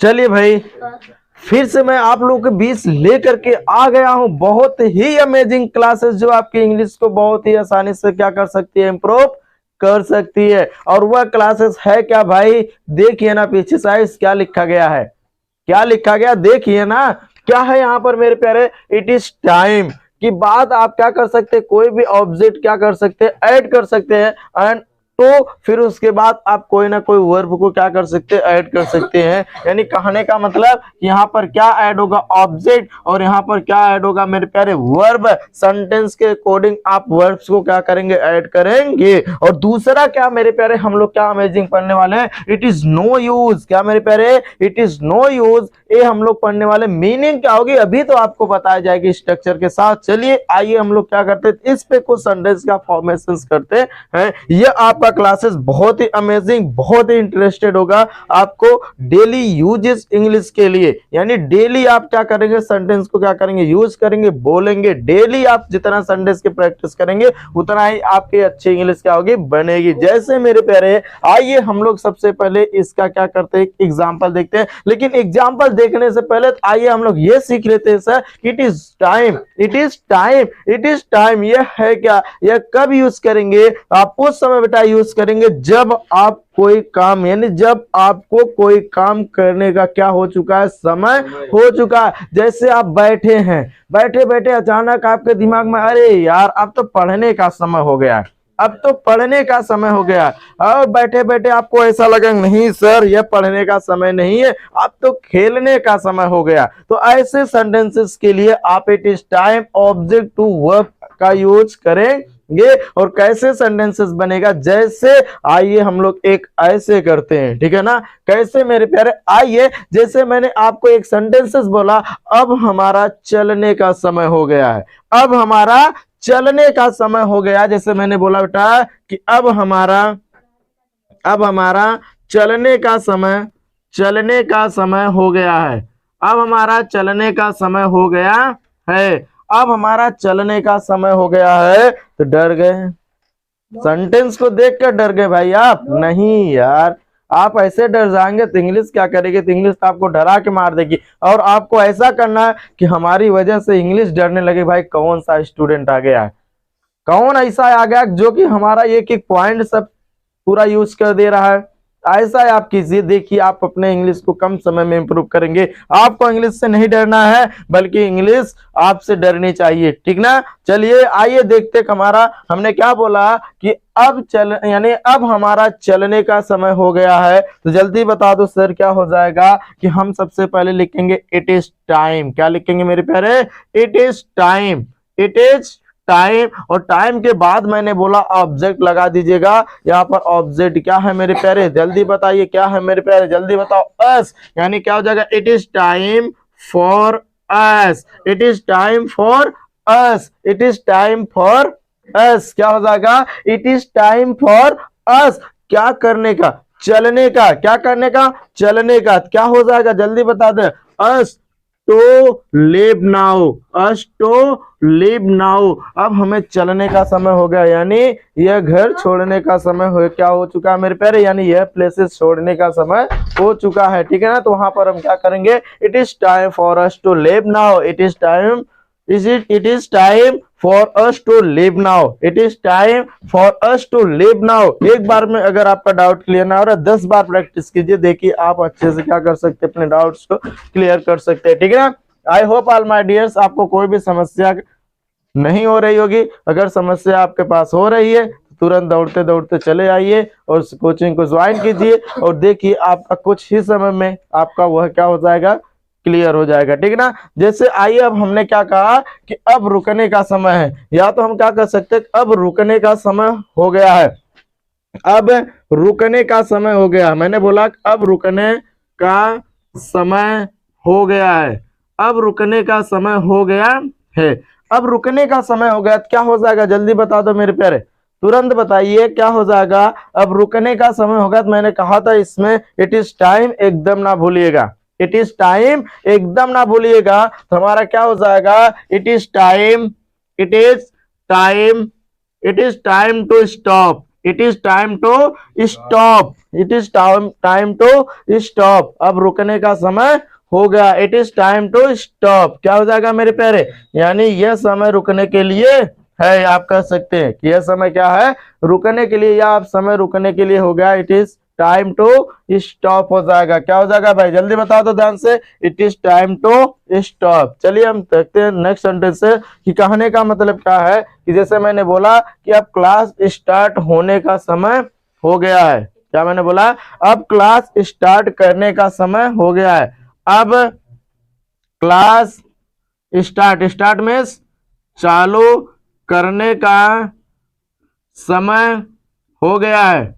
चलिए भाई, फिर से मैं आप लोगों के बीच लेकर के आ गया हूं बहुत ही अमेजिंग क्लासेस जो आपकी इंग्लिश को बहुत ही आसानी से क्या कर सकती है, इम्प्रूव कर सकती है। और वह क्लासेस है क्या भाई, देखिए ना पीछे साइड क्या लिखा गया है, क्या लिखा गया देखिए ना। क्या है यहाँ पर मेरे प्यारे, इट इज टाइम की बात आप क्या कर सकते हैं, कोई भी ऑब्जेक्ट क्या कर सकते हैं, ऐड कर सकते हैं। एंड तो फिर उसके बाद आप कोई ना कोई वर्ब को क्या कर सकते हैं, ऐड कर सकते हैं। यानी कहने का मतलब यहाँ पर क्या ऐड होगा, ऑब्जेक्ट, और यहाँ पर क्या ऐड होगा मेरे प्यारे, वर्ब। सेंटेंस के अकॉर्डिंग आप वर्ब्स को क्या करेंगे, ऐड करेंगे। और दूसरा क्या मेरे प्यारे, हम लोग क्या अमेजिंग पढ़ने वाले हैं, इट इज नो यूज। क्या मेरे प्यारे, इट इज नो यूज, ये हम लोग पढ़ने वाले। मीनिंग क्या होगी अभी तो आपको बताया जाएगी स्ट्रक्चर के साथ। चलिए आइए हम लोग क्या करते हैं, इस पे कुछ सेंटेंस का फॉर्मेशन करते हैं। ये आपका क्लासेस बहुत ही अमेजिंग, बहुत ही इंटरेस्टेड होगा आपको डेली यूजेस इंग्लिश के लिए। यानी डेली आप क्या करेंगे, सेंटेंस को क्या करेंगे, यूज करेंगे, बोलेंगे। डेली आप जितना सेंटेंस की प्रैक्टिस करेंगे उतना ही आपकी अच्छी इंग्लिश क्या होगी, बनेगी। जैसे मेरे प्यारे, आइए हम लोग सबसे पहले इसका क्या करते हैं, एग्जाम्पल देखते हैं। लेकिन एग्जाम्पल देखने से पहले आइए हम लोग ये सीख लेते हैं sir, it is time, it is time, it is time. यह है क्या, यह कब यूज करेंगे, आप उस समय बेटा यूज करेंगे जब आप कोई काम, यानी जब आपको कोई काम करने का क्या हो चुका है, समय हो चुका है। जैसे आप बैठे हैं, बैठे बैठे अचानक आपके दिमाग में, अरे यार अब तो पढ़ने का समय हो गया, अब तो पढ़ने का समय हो गया। और बैठे बैठे आपको ऐसा लगा, नहीं सर यह पढ़ने का समय नहीं है, अब तो खेलने का समय हो गया। तो ऐसे सेंटेंसेस के लिए आप it is time object to verb का यूज करेंगे। और कैसे सेंटेंसेस बनेगा, जैसे आइए हम लोग एक ऐसे करते हैं, ठीक है ना। कैसे मेरे प्यारे, आइए जैसे मैंने आपको एक सेंटेंसेस बोला, अब हमारा चलने का समय हो गया है, अब हमारा चलने का समय हो गया। जैसे मैंने बोला बेटा कि अब हमारा चलने का समय, चलने का समय हो गया है, अब हमारा चलने का समय हो गया है, अब हमारा चलने का समय हो गया है। तो डर गए, सेंटेंस को देखकर डर गए भाई आप, नहीं यार, आप ऐसे डर जाएंगे तो इंग्लिश क्या करेगी, तो इंग्लिश तो आपको डरा के मार देगी। और आपको ऐसा करना है कि हमारी वजह से इंग्लिश डरने लगे। भाई कौन सा स्टूडेंट आ गया है, कौन ऐसा आ गया जो कि हमारा एक एक पॉइंट सब पूरा यूज कर दे रहा है। ऐसा है आप कीजिए, देखिए आप अपने इंग्लिश को कम समय में इंप्रूव करेंगे। आपको इंग्लिश से नहीं डरना है, बल्कि इंग्लिश आपसे डरनी चाहिए, ठीक ना। चलिए आइए देखते हमारा, हमने क्या बोला कि अब चल, यानी अब हमारा चलने का समय हो गया है। तो जल्दी बता दो सर क्या हो जाएगा, कि हम सबसे पहले लिखेंगे इट इज टाइम। क्या लिखेंगे मेरे प्यारे, it is time, it is time. और टाइम के बाद मैंने बोला ऑब्जेक्ट लगा दीजिएगा। यहाँ पर ऑब्जेक्ट क्या है मेरे प्यारे, जल्दी बताइए क्या है मेरे प्यारे, जल्दी बताओ, अस। यानी क्या हो जाएगा, it is time for us, it is time for us, it is time for अस। क्या हो जाएगा, इट इज टाइम फॉर अस। क्या करने का, चलने का, क्या करने का, चलने का। क्या हो जाएगा जल्दी बता दे, us to live now, us to live now. अब हमें चलने का समय हो गया, यानी यह घर छोड़ने का समय हो, क्या हो चुका है मेरे प्यारे, यानी यह प्लेसेस छोड़ने का समय हो चुका है, ठीक है ना। तो वहां पर हम क्या करेंगे, it is time for us to live now, it is time, it is time for us to live now, it is time for us to live now. एक बार में अगर आपका डाउट क्लियर ना हो रहा, 10 बार प्रैक्टिस कीजिए, देखिए आप अच्छे से क्या कर सकते हैं, अपने डाउट्स को क्लियर कर सकते हैं, ठीक है ना। I hope all my dears आपको कोई भी समस्या नहीं हो रही होगी। अगर समस्या आपके पास हो रही है तो तुरंत दौड़ते दौड़ते चले आइए और उस कोचिंग को ज्वाइन कीजिए, और देखिए आपका कुछ ही समय में आपका वह क्या हो जाएगा, क्लियर हो जाएगा, ठीक है ना। जैसे आइए अब हमने क्या कहा कि अब रुकने का समय है, या तो हम क्या कर सकते हैं, अब रुकने का समय हो गया है, अब रुकने का समय हो गया। मैंने बोला अब रुकने का समय हो गया है, अब रुकने का समय हो गया है, अब रुकने का समय हो गया। क्या हो जाएगा जल्दी बता दो मेरे प्यारे, तुरंत बताइए क्या हो जाएगा। अब रुकने का समय होगा, तो मैंने कहा था इसमें इट इज टाइम एकदम ना भूलिएगा, इट इज टाइम एकदम ना भूलिएगा। तो हमारा क्या हो जाएगा, it is time, it is time, it is time to stop, it is time to stop. It is time to stop, अब रुकने का समय हो गया। It is time to stop, क्या हो जाएगा मेरे प्यारे, यानी यह समय रुकने के लिए है। आप कह सकते हैं कि यह समय क्या है, रुकने के लिए, या आप समय रुकने के लिए हो गया। It is time to stop हो जाएगा। क्या हो जाएगा भाई, जल्दी बताओ तो ध्यान से। It is time to stop. चलिए हम देखते हैं नेक्स्ट सेंटेंस से कि कहने का मतलब क्या है। कि जैसे मैंने बोला कि अब क्लास स्टार्ट होने का समय हो गया है। क्या मैंने बोला, अब क्लास स्टार्ट करने का समय हो गया है। अब क्लास स्टार्ट मीन्स चालू करने का समय हो गया है।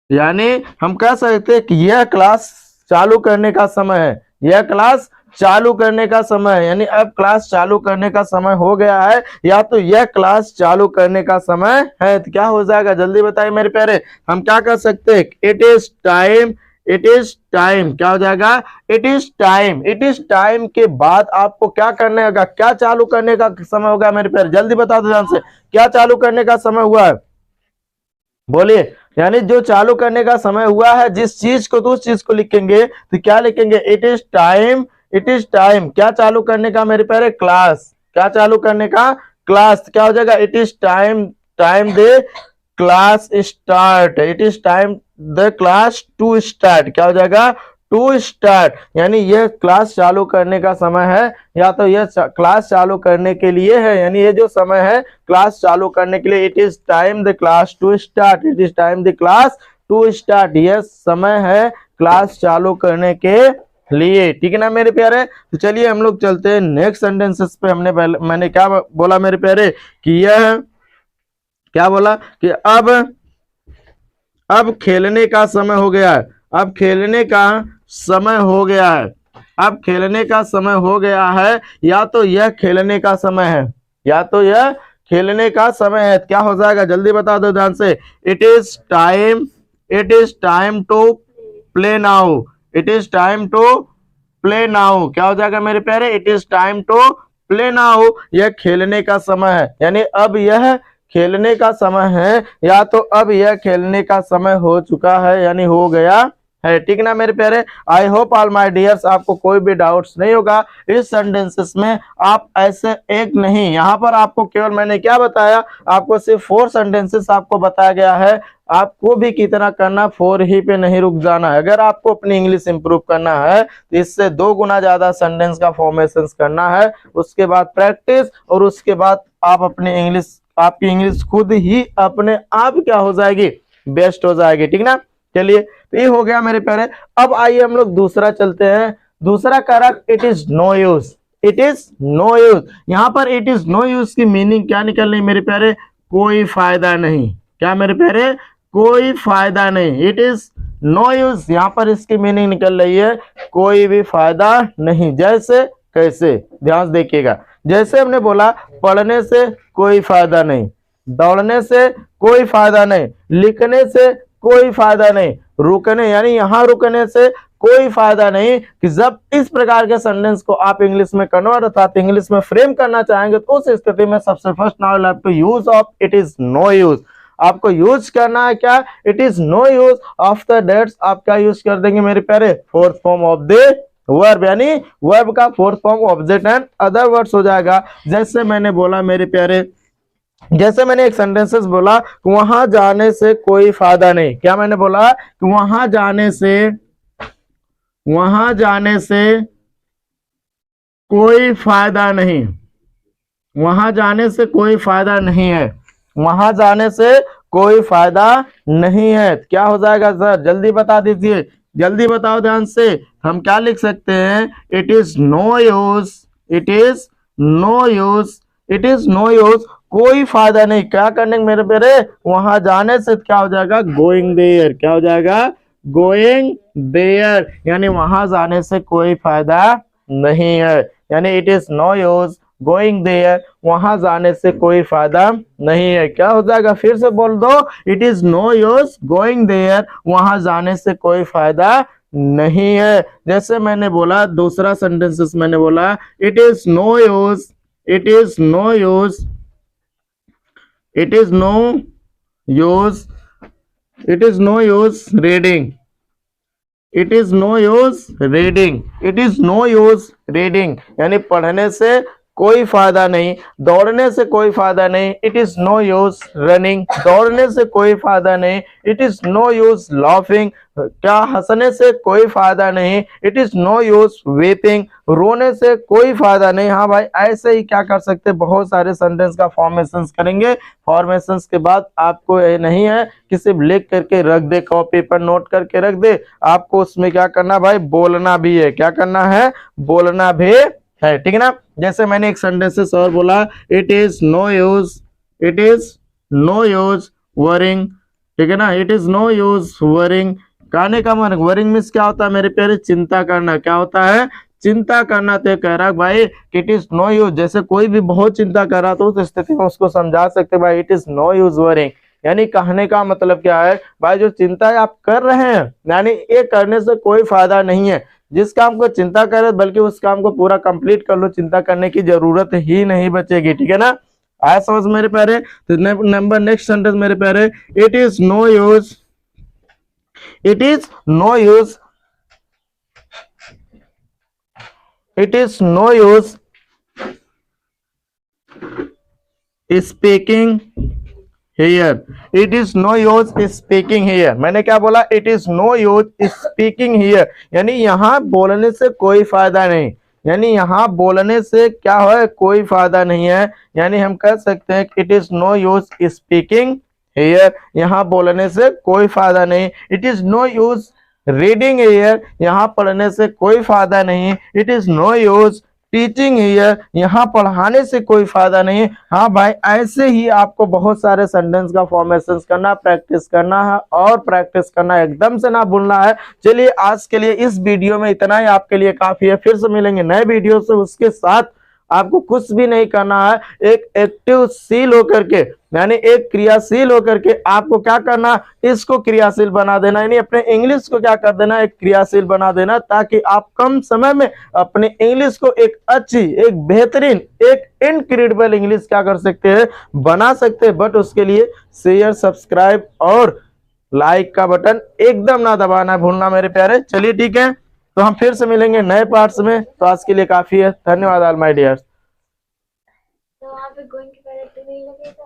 यानी हम कह सकते हैं कि यह क्लास चालू करने का समय है, यह क्लास चालू करने का समय है। यानी अब क्लास चालू करने का समय हो गया है, या तो यह क्लास चालू करने का समय है। तो क्या हो जाएगा, जल्दी बताइए मेरे प्यारे। हम क्या कर सकते हैं, it is time, it is time, क्या हो जाएगा, it is time. It is time के बाद आपको क्या करने होगा, क्या चालू करने का समय होगा मेरे प्यारे, जल्दी बता दो ध्यान से। क्या चालू करने का समय हुआ है, बोलिए। यानी जो चालू करने का समय हुआ है, जिस चीज को, तो उस चीज को लिखेंगे तो क्या लिखेंगे, it is time, it is time. क्या चालू करने का मेरे प्यारे, क्लास। क्या चालू करने का, क्लास। क्या हो जाएगा, it is time, time the class start, it is time the class to start. क्या हो जाएगा, टू स्टार्ट। यानी यह क्लास चालू करने का समय है, या तो यह क्लास चालू करने के लिए है। यानी ये जो समय है क्लास चालू करने के लिए, it is time the class to start, it is time the class to start. यह समय है क्लास चालू करने के लिए, ठीक है ना मेरे प्यारे। तो चलिए हम लोग चलते हैं नेक्स्ट सेंटेंसेस पे। मैंने क्या बोला मेरे प्यारे, कि यह क्या बोला कि अब खेलने का समय हो गया है, अब खेलने का समय हो गया है, अब खेलने का समय हो गया है। या तो यह खेलने का समय है, या तो यह खेलने का समय है। क्या हो जाएगा, जल्दी बता दो ध्यान से। It is time, it is time to play now, it is time to play now. क्या हो जाएगा मेरे प्यारे, it is time to play now. यह खेलने का समय है, यानी अब यह खेलने का समय है, या तो अब यह खेलने का समय हो चुका है, यानी हो गया है, ठीक ना मेरे प्यारे। I hope all my dears, आपको कोई भी डाउट्स नहीं होगा इस सेंटेंसेस में। आप ऐसे एक नहीं, यहाँ पर आपको केवल मैंने क्या बताया, आपको सिर्फ 4 सेंटेंसेस आपको बताया गया है। आपको भी कितना करना, 4 ही पे नहीं रुक जाना है। अगर आपको अपनी इंग्लिश इंप्रूव करना है तो इससे 2 गुना ज्यादा सेंटेंस का फॉर्मेशन करना है, उसके बाद प्रैक्टिस, और उसके बाद आप अपनी इंग्लिश, आपकी इंग्लिश खुद ही अपने आप क्या हो जाएगी, बेस्ट हो जाएगी, ठीक ना। चलिए तो ये हो गया मेरे प्यारे। अब आइए हम लोग दूसरा चलते हैं। दूसरा कारक, it is no use, it is no use. यहाँ पर इट इज नो यूज की मीनिंग क्या निकल रही मेरे प्यारे, कोई फायदा नहीं। क्या मेरे प्यारे, कोई फायदा नहीं। इट इज नो यूज, यहाँ पर इसकी मीनिंग निकल रही है कोई भी फायदा नहीं। जैसे कैसे, ध्यान देखिएगा। जैसे हमने बोला, पढ़ने से कोई फायदा नहीं, दौड़ने से कोई फायदा नहीं, लिखने से कोई फायदा नहीं, रुकने यानी यहाँ रुकने से कोई फायदा नहीं। कि जब इस प्रकार के सेंटेंस को आप इंग्लिश में कन्वर्ट अर्थात इंग्लिश में फ्रेम करना चाहेंगे, तो उस स्थिति में सबसे first now you have to use of it is no use. आपको यूज करना है क्या, it is no use. After that आप क्या यूज कर देंगे मेरे प्यारे, fourth form of the verb, यानी वर्ब का fourth form object and other words हो जाएगा। जैसे मैंने बोला मेरे प्यारे, जैसे मैंने एक सेंटेंसेस बोला कि वहां जाने से कोई फायदा नहीं। क्या मैंने बोला कि वहां जाने से कोई फायदा नहीं, वहां जाने से कोई फायदा नहीं है, वहां जाने से कोई फायदा नहीं है। क्या हो जाएगा सर, जल्दी बता दीजिए, जल्दी बताओ ध्यान से। हम क्या लिख सकते हैं, it is no use, it is no use, it is no use, कोई फायदा नहीं। क्या करने मेरे मेरे, वहां जाने से क्या हो जाएगा, गोइंग देयर। क्या हो जाएगा, गोइंग देयर, यानी वहां जाने से कोई फायदा नहीं है। यानी it is no use going there, वहां जाने से कोई फायदा नहीं है। क्या हो जाएगा, फिर से बोल दो, it is no use going there, वहां जाने से कोई फायदा नहीं है। जैसे मैंने बोला दूसरा सेंटेंसेस मैंने बोला, it is no use, it is no use, it is no use it is no use reading, it is no use reading, it is no use reading, यानी पढ़ने से कोई फायदा नहीं, दौड़ने से कोई फायदा नहीं, it is no use running, दौड़ने से कोई फायदा नहीं, it is no use laughing, क्या हंसने से कोई फायदा नहीं, it is no use weeping, रोने से कोई फायदा नहीं। हाँ भाई, ऐसे ही क्या कर सकते, बहुत सारे सेंटेंस का फॉर्मेशंस करेंगे। फॉर्मेशंस के बाद आपको ये नहीं है कि सिर्फ लिख करके रख दे, कॉपी पर नोट करके रख दे, आपको उसमें क्या करना भाई, बोलना भी है। क्या करना है, बोलना भी है, ठीक है ना। जैसे मैंने एक सेंटेंस और बोला, it is no use, it is no use worrying, ठीक है ना, it is no use worrying. कहने का मन, वरिंग मीन्स क्या होता है मेरे प्यारे, चिंता करना। क्या होता है, चिंता करना। तो कह रहा भाई इट इज नो यूज, जैसे कोई भी बहुत चिंता कर रहा तो उस स्थिति में उसको समझा सकते भाई it is no use worrying. यानी कहने का मतलब क्या है भाई, जो चिंता आप कर रहे हैं यानी ये करने से कोई फायदा नहीं है। जिस काम को चिंता करे बल्कि उस काम को पूरा कंप्लीट कर लो, चिंता करने की जरूरत ही नहीं बचेगी, ठीक है ना। आया समझ मेरे प्यारे। तो नंबर नेक्स्ट सेंटेंस मेरे प्यारे, it is no use, it is no use, it is no use speaking here, it is no use speaking here. मैंने क्या बोला, it is no use speaking here, यानी यहाँ बोलने से कोई फायदा नहीं, यानी यहाँ बोलने से क्या है, कोई फायदा नहीं है। यानी हम कह सकते हैं it is no use speaking here, यहाँ बोलने से कोई फायदा नहीं। It is no use reading here, यहाँ पढ़ने से कोई फायदा नहीं। It is no use teaching here, यहाँ पढ़ाने से कोई फायदा नहीं। हाँ भाई, ऐसे ही आपको बहुत सारे सेंटेंस का फॉर्मेशन करना, प्रैक्टिस करना है, और प्रैक्टिस करना एकदम से ना भूलना है। चलिए आज के लिए इस वीडियो में इतना ही आपके लिए काफी है। फिर से मिलेंगे नए वीडियो से, उसके साथ आपको कुछ भी नहीं करना है, एक एक्टिव शील होकर के, यानी एक क्रियाशील होकर के आपको क्या करना, इसको क्रियाशील बना देना, यानी अपने इंग्लिश को क्या कर देना, एक क्रियाशील बना देना, ताकि आप कम समय में अपने इंग्लिश को एक अच्छी, एक बेहतरीन, एक इनक्रेडिबल इंग्लिश क्या कर सकते हैं, बना सकते हैं। बट उसके लिए शेयर, सब्सक्राइब और लाइक का बटन एकदम ना दबाना भूलना मेरे प्यारे। चलिए ठीक है, तो हम फिर से मिलेंगे नए पार्ट्स में। तो आज के लिए काफी है, धन्यवाद ऑल माय डियर्स। तो वहाँ पे गोइंग की पहले तो नहीं लगेगा।